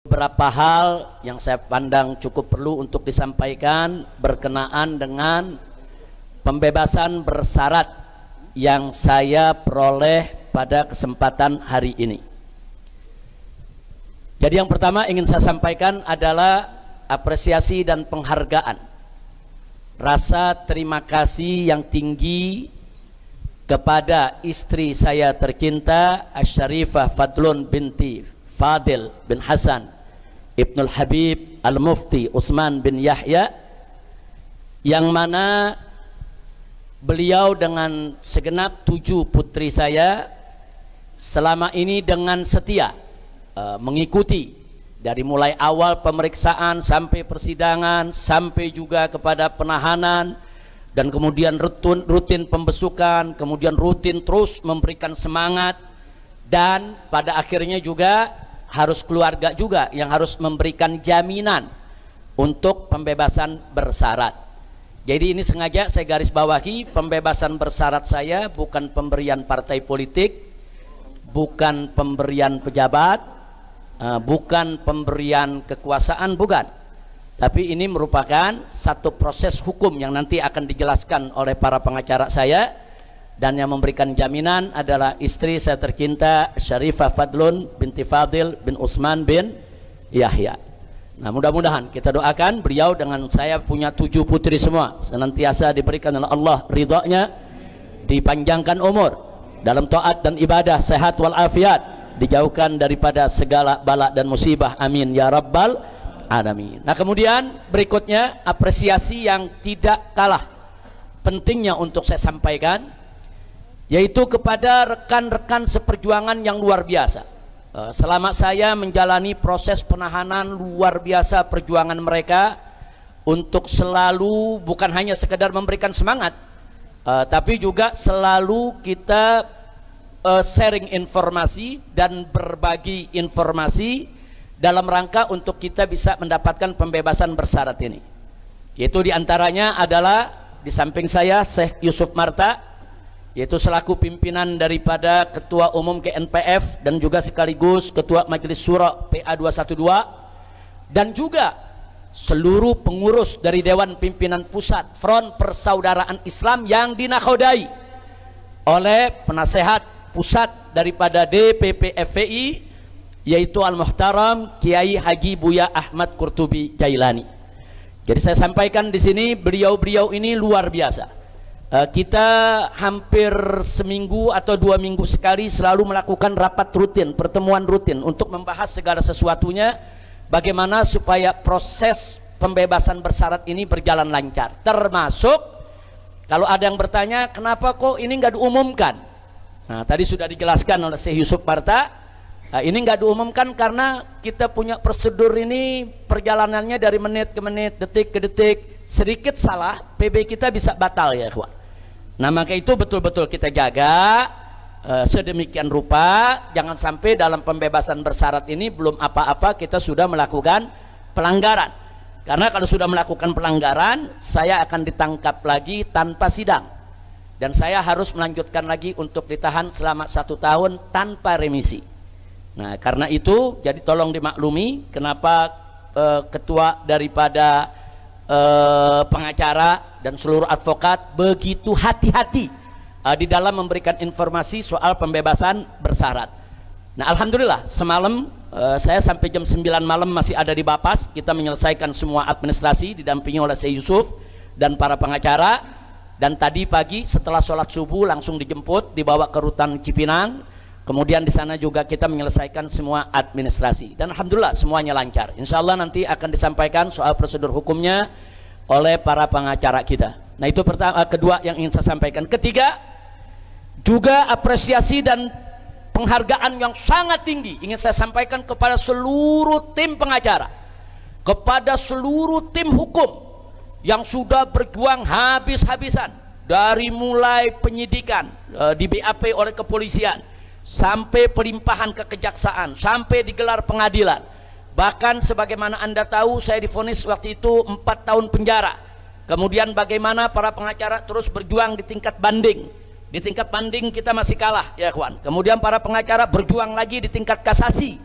Beberapa hal yang saya pandang cukup perlu untuk disampaikan berkenaan dengan pembebasan bersyarat yang saya peroleh pada kesempatan hari ini. Jadi yang pertama ingin saya sampaikan adalah apresiasi dan penghargaan, rasa terima kasih yang tinggi kepada istri saya tercinta Asy-Syarifah Fadlun binti Fadil bin Hasan Ibnul Habib Al-Mufti Utsman bin Yahya, yang mana beliau dengan segenap 7 putri saya selama ini dengan setia mengikuti dari mulai awal pemeriksaan sampai persidangan, sampai juga kepada penahanan, dan kemudian rutin pembesukan, kemudian rutin terus memberikan semangat, dan pada akhirnya juga harus keluarga juga yang harus memberikan jaminan untuk pembebasan bersyarat. Jadi ini sengaja saya garis bawahi, pembebasan bersyarat saya bukan pemberian partai politik, bukan pemberian pejabat, bukan pemberian kekuasaan, bukan. Tapi ini merupakan satu proses hukum yang nanti akan dijelaskan oleh para pengacara saya, dan yang memberikan jaminan adalah istri saya tercinta Syarifah Fadlun binti Fadil bin Utsman bin Yahya. Nah, mudah-mudahan kita doakan beliau dengan saya punya 7 putri semua senantiasa diberikan oleh Allah ridhonya, dipanjangkan umur dalam taat dan ibadah, sehat walafiat, dijauhkan daripada segala bala dan musibah, amin ya rabbal alamin. Nah, kemudian berikutnya apresiasi yang tidak kalah pentingnya untuk saya sampaikan, yaitu kepada rekan-rekan seperjuangan yang luar biasa. Selama saya menjalani proses penahanan, luar biasa perjuangan mereka untuk selalu bukan hanya sekedar memberikan semangat, tapi juga selalu kita sharing informasi dan berbagi informasi dalam rangka untuk kita bisa mendapatkan pembebasan bersyarat ini. Yaitu diantaranya adalah di samping saya Syekh Yusuf Marta, yaitu selaku pimpinan daripada Ketua Umum KNPF dan juga sekaligus Ketua Majelis Syuro PA 212, dan juga seluruh pengurus dari Dewan Pimpinan Pusat Front Persaudaraan Islam yang dinakodai oleh penasehat pusat daripada DPP FPI, yaitu Al-Muhtaram Kiai Haji Buya Ahmad Qurtubi Jailani. Jadi saya sampaikan di sini, beliau-beliau ini luar biasa. Kita hampir seminggu atau 2 minggu sekali selalu melakukan rapat rutin, pertemuan rutin untuk membahas segala sesuatunya, bagaimana supaya proses pembebasan bersyarat ini berjalan lancar. Termasuk kalau ada yang bertanya kenapa kok ini nggak diumumkan. Nah, tadi sudah dijelaskan oleh Syekh Yusuf Marta, ini nggak diumumkan karena kita punya prosedur ini perjalanannya dari menit ke menit, detik ke detik. Sedikit salah PB kita bisa batal ya ikhwan. Nah, maka itu betul-betul kita jaga sedemikian rupa, jangan sampai dalam pembebasan bersyarat ini belum apa-apa kita sudah melakukan pelanggaran. Karena kalau sudah melakukan pelanggaran, saya akan ditangkap lagi tanpa sidang, dan saya harus melanjutkan lagi untuk ditahan selama 1 tahun tanpa remisi. Nah, karena itu jadi tolong dimaklumi kenapa ketua daripada pengacara dan seluruh advokat begitu hati-hati di dalam memberikan informasi soal pembebasan bersyarat. Nah, alhamdulillah semalam saya sampai jam 9 malam masih ada di Bapas, kita menyelesaikan semua administrasi didampingi oleh Syekh Yusuf dan para pengacara, dan tadi pagi setelah sholat subuh langsung dijemput dibawa ke rutan Cipinang, kemudian di sana juga kita menyelesaikan semua administrasi, dan alhamdulillah semuanya lancar. Insya Allah nanti akan disampaikan soal prosedur hukumnya oleh para pengacara kita. Nah, itu pertama. Kedua yang ingin saya sampaikan. Ketiga, juga apresiasi dan penghargaan yang sangat tinggi ingin saya sampaikan kepada seluruh tim pengacara, kepada seluruh tim hukum yang sudah berjuang habis-habisan dari mulai penyidikan di BAP oleh kepolisian sampai pelimpahan ke kejaksaan, sampai digelar pengadilan. Bahkan sebagaimana Anda tahu, saya divonis waktu itu 4 tahun penjara. Kemudian bagaimana para pengacara terus berjuang di tingkat banding. Di tingkat banding kita masih kalah ya kawan. Kemudian para pengacara berjuang lagi di tingkat kasasi.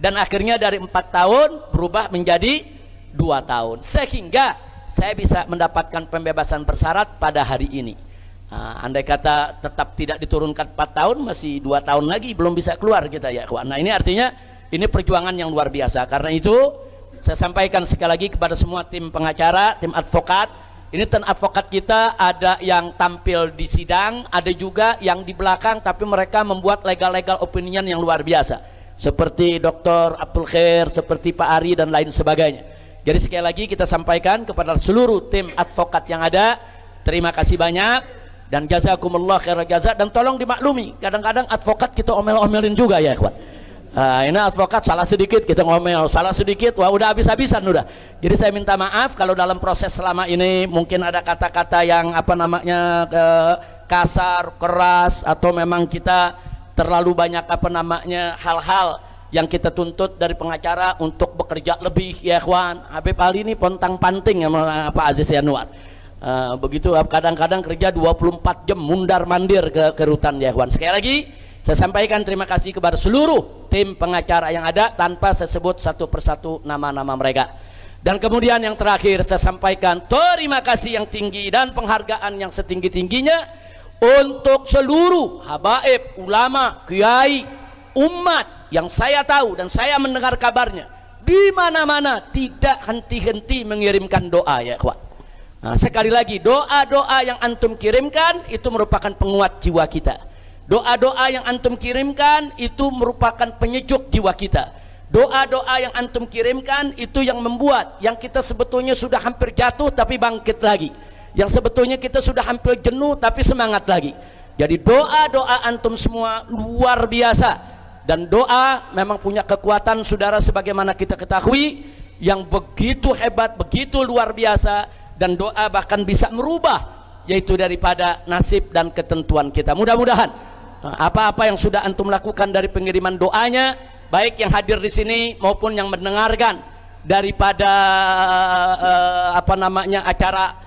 dan akhirnya dari 4 tahun berubah menjadi 2 tahun, sehingga saya bisa mendapatkan pembebasan bersyarat pada hari ini. Andai kata tetap tidak diturunkan 4 tahun, masih 2 tahun lagi belum bisa keluar kita ya kawan. Nah ini artinya ini perjuangan yang luar biasa. Karena itu saya sampaikan sekali lagi kepada semua tim pengacara, tim advokat. Ini tim advokat kita ada yang tampil di sidang, ada juga yang di belakang, tapi mereka membuat legal opinion yang luar biasa. Seperti Dr. Abdul Khair, seperti Pak Ari dan lain sebagainya. Jadi sekali lagi kita sampaikan kepada seluruh tim advokat yang ada, terima kasih banyak dan jazakumullah khairal jaza, dan tolong dimaklumi kadang-kadang advokat kita omel-omelin juga ya ikhwan. Ini advokat salah sedikit kita ngomel, salah sedikit wah udah habis-habisan udah. Jadi saya minta maaf kalau dalam proses selama ini mungkin ada kata-kata yang kasar, keras, atau memang kita terlalu banyak hal-hal yang kita tuntut dari pengacara untuk bekerja lebih ya ikhwan. Habib Ali ini pontang-panting sama Pak Aziz Yanuar. Begitu kadang-kadang kerja 24 jam mundar-mandir ke rutan ya ikhwan. Sekali lagi saya sampaikan terima kasih kepada seluruh tim pengacara yang ada tanpa saya sebut satu persatu nama-nama mereka. Dan kemudian yang terakhir saya sampaikan terima kasih yang tinggi dan penghargaan yang setinggi-tingginya untuk seluruh habaib, ulama, kiai, umat yang saya tahu dan saya mendengar kabarnya di mana-mana tidak henti-henti mengirimkan doa ya ikhwan. Nah, sekali lagi doa-doa yang antum kirimkan itu merupakan penguat jiwa kita. Doa-doa yang antum kirimkan itu merupakan penyejuk jiwa kita. Doa-doa yang antum kirimkan itu yang membuat yang kita sebetulnya sudah hampir jatuh tapi bangkit lagi. Yang sebetulnya kita sudah hampir jenuh tapi semangat lagi. Jadi doa-doa antum semua luar biasa. Dan doa memang punya kekuatan saudara sebagaimana kita ketahui yang begitu hebat, begitu luar biasa, dan doa bahkan bisa merubah yaitu daripada nasib dan ketentuan kita. Mudah-mudahan apa-apa yang sudah antum lakukan dari pengiriman doanya, baik yang hadir di sini maupun yang mendengarkan daripada acara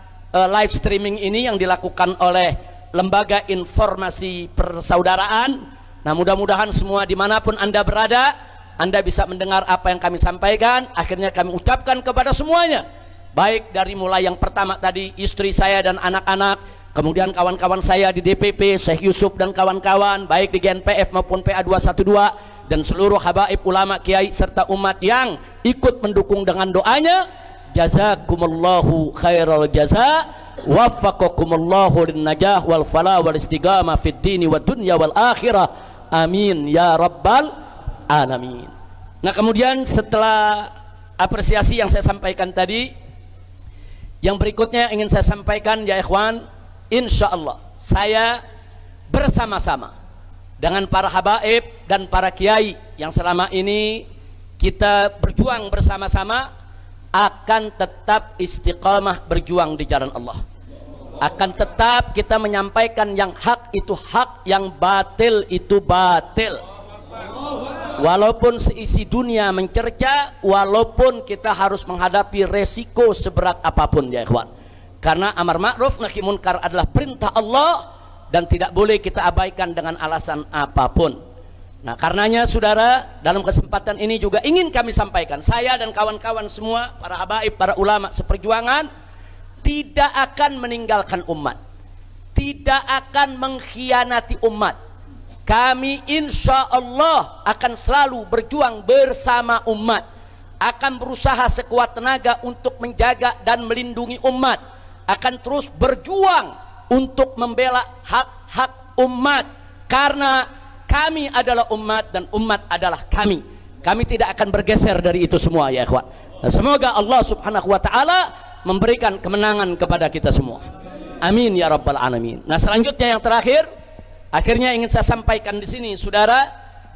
live streaming ini yang dilakukan oleh Lembaga Informasi Persaudaraan. Nah mudah-mudahan semua dimanapun anda berada, anda bisa mendengar apa yang kami sampaikan. Akhirnya kami ucapkan kepada semuanya, baik dari mulai yang pertama tadi istri saya dan anak-anak, kemudian kawan-kawan saya di DPP, Syekh Yusuf dan kawan-kawan, baik di GNPF maupun PA212, dan seluruh habaib, ulama, kiai, serta umat yang ikut mendukung dengan doanya. Jazakumullahu khairal jaza, waffaqakumullahu lin najah wal falah wal istiqamah fid dini wad dunya wal akhirah. Amin ya rabbal alamin. Nah kemudian setelah apresiasi yang saya sampaikan tadi, yang berikutnya ingin saya sampaikan ya ikhwan, insya Allah saya bersama-sama dengan para habaib dan para kiai yang selama ini kita berjuang bersama-sama akan tetap istiqamah berjuang di jalan Allah. Akan tetap kita menyampaikan yang hak itu hak, yang batil itu batil. Walaupun seisi dunia mencerca, walaupun kita harus menghadapi resiko seberat apapun ya ikhwan. Karena amar ma'ruf nahi munkar adalah perintah Allah dan tidak boleh kita abaikan dengan alasan apapun. Nah karenanya saudara, dalam kesempatan ini juga ingin kami sampaikan, saya dan kawan-kawan semua, para habaib, para ulama seperjuangan, tidak akan meninggalkan umat, tidak akan mengkhianati umat. Kami insya Allah akan selalu berjuang bersama umat, akan berusaha sekuat tenaga untuk menjaga dan melindungi umat, akan terus berjuang untuk membela hak-hak umat, karena kami adalah umat dan umat adalah kami. Kami tidak akan bergeser dari itu semua ya ikhwan. Semoga Allah subhanahu wa ta'ala memberikan kemenangan kepada kita semua. Amin ya rabbal alamin. Nah selanjutnya yang terakhir, akhirnya ingin saya sampaikan di sini saudara,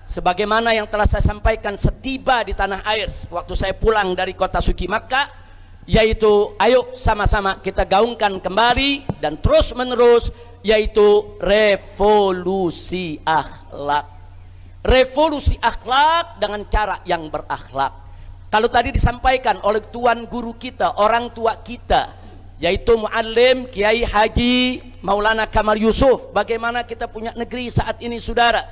sebagaimana yang telah saya sampaikan setiba di tanah air waktu saya pulang dari kota suci Makkah, yaitu ayo sama-sama kita gaungkan kembali dan terus menerus, yaitu revolusi akhlak. Revolusi akhlak dengan cara yang berakhlak. Kalau tadi disampaikan oleh tuan guru kita, orang tua kita, yaitu Muallim Kiai Haji Maulana Kamal Yusuf, bagaimana kita punya negeri saat ini saudara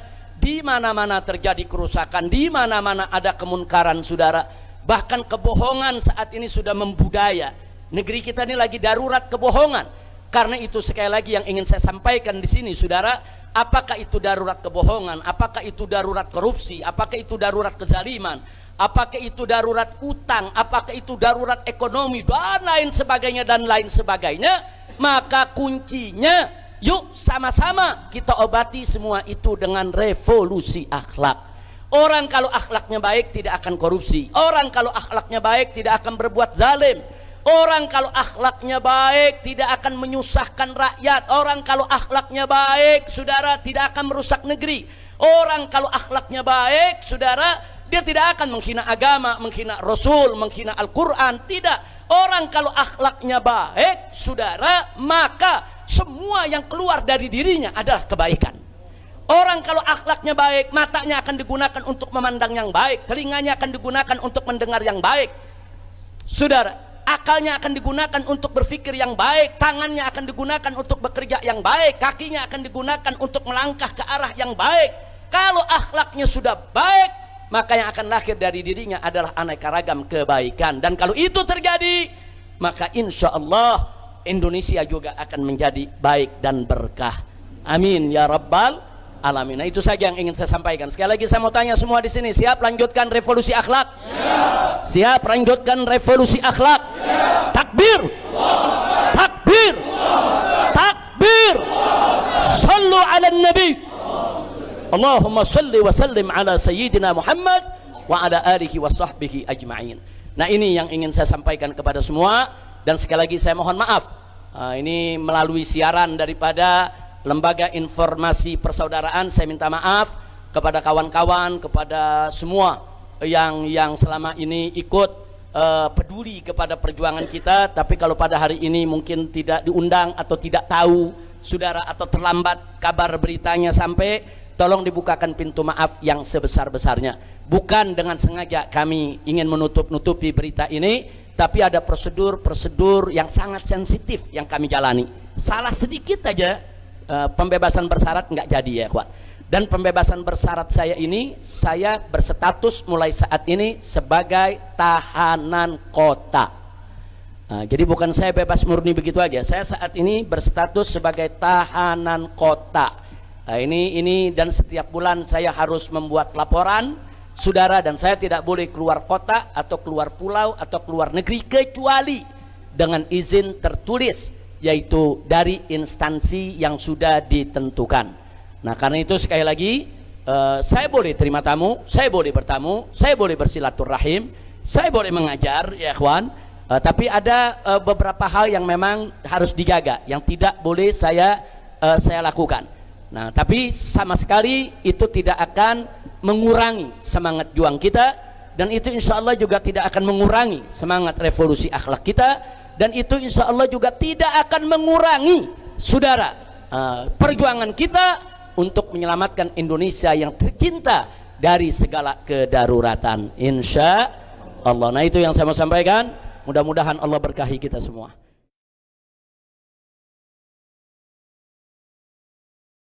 di mana-mana terjadi kerusakan, di mana-mana ada kemunkaran, saudara. Bahkan kebohongan saat ini sudah membudaya. Negeri kita ini lagi darurat kebohongan. Karena itu sekali lagi yang ingin saya sampaikan di sini, saudara, apakah itu darurat kebohongan, apakah itu darurat korupsi, apakah itu darurat kezaliman, apakah itu darurat utang, apakah itu darurat ekonomi dan lain sebagainya, maka kuncinya yuk sama-sama kita obati semua itu dengan revolusi akhlak. Orang kalau akhlaknya baik tidak akan korupsi, orang kalau akhlaknya baik tidak akan berbuat zalim, orang kalau akhlaknya baik tidak akan menyusahkan rakyat, orang kalau akhlaknya baik, saudara, tidak akan merusak negeri, orang kalau akhlaknya baik, saudara, dia tidak akan menghina agama, menghina Rasul, menghina Al-Quran. Tidak. Orang kalau akhlaknya baik, saudara, maka semua yang keluar dari dirinya adalah kebaikan. Orang kalau akhlaknya baik, matanya akan digunakan untuk memandang yang baik, telinganya akan digunakan untuk mendengar yang baik, saudara, akalnya akan digunakan untuk berpikir yang baik, tangannya akan digunakan untuk bekerja yang baik, kakinya akan digunakan untuk melangkah ke arah yang baik. Kalau akhlaknya sudah baik, maka yang akan lahir dari dirinya adalah aneka ragam kebaikan. Dan kalau itu terjadi, maka insya Allah Indonesia juga akan menjadi baik dan berkah. Amin ya rabbal alamin. Nah, itu saja yang ingin saya sampaikan. Sekali lagi saya mau tanya semua di sini, siap lanjutkan revolusi akhlak? Siap lanjutkan revolusi akhlak? Takbir, takbir, takbir. Sallu ala nabi. Allahumma salli wa sallim ala sayyidina Muhammad wa ala alihi wa sahbihi ajma'in. Nah, ini yang ingin saya sampaikan kepada semua. Dan sekali lagi saya mohon maaf, ini melalui siaran daripada Lembaga Informasi Persaudaraan, saya minta maaf kepada kawan-kawan, kepada semua yang selama ini ikut peduli kepada perjuangan kita, tapi kalau pada hari ini mungkin tidak diundang atau tidak tahu, saudara, atau terlambat kabar beritanya sampai, tolong dibukakan pintu maaf yang sebesar-besarnya. Bukan dengan sengaja kami ingin menutup-nutupi berita ini, tapi ada prosedur-prosedur yang sangat sensitif yang kami jalani. Salah sedikit aja, pembebasan bersyarat nggak jadi ya, kawan. Dan pembebasan bersyarat saya ini, saya berstatus mulai saat ini sebagai tahanan kota. Jadi bukan saya bebas murni begitu aja. Saya saat ini berstatus sebagai tahanan kota. Ini dan setiap bulan saya harus membuat laporan, saudara, dan saya tidak boleh keluar kota atau keluar pulau atau keluar negeri kecuali dengan izin tertulis, yaitu dari instansi yang sudah ditentukan. Nah, karena itu sekali lagi, saya boleh terima tamu, saya boleh bertamu, saya boleh bersilaturahim, saya boleh mengajar, ya ikhwan, tapi ada beberapa hal yang memang harus dijaga, yang tidak boleh saya lakukan. Nah, tapi sama sekali itu tidak akan mengurangi semangat juang kita, dan itu insya Allah juga tidak akan mengurangi semangat revolusi akhlak kita, dan itu insya Allah juga tidak akan mengurangi, saudara, perjuangan kita untuk menyelamatkan Indonesia yang tercinta dari segala kedaruratan, insya Allah. Nah, itu yang saya mau sampaikan. Mudah-mudahan Allah berkahi kita semua.